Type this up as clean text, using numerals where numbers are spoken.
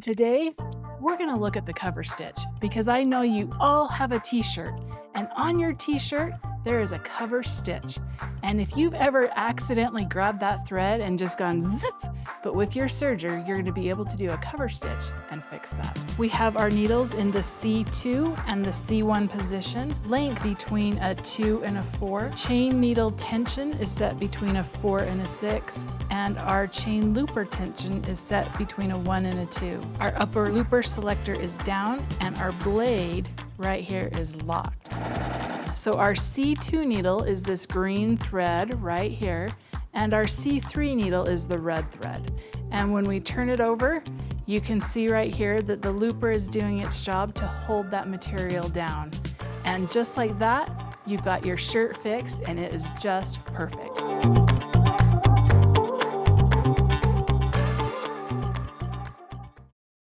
Today, we're gonna look at the cover stitch because I know you all have a t-shirt, and on your t-shirt, there is a cover stitch. And if you've ever accidentally grabbed that thread and just gone zip, but with your serger, you're gonna be able to do a cover stitch and fix that. We have our needles in the C2 and the C1 position, length between a 2 and a 4. Chain needle tension is set between a 4 and a 6, and our chain looper tension is set between a 1 and a 2. Our upper looper selector is down, and our blade right here is locked. So our C2 needle is this green thread right here, and our C3 needle is the red thread. And when we turn it over, you can see right here that the looper is doing its job to hold that material down. And just like that, you've got your shirt fixed, and it is just perfect.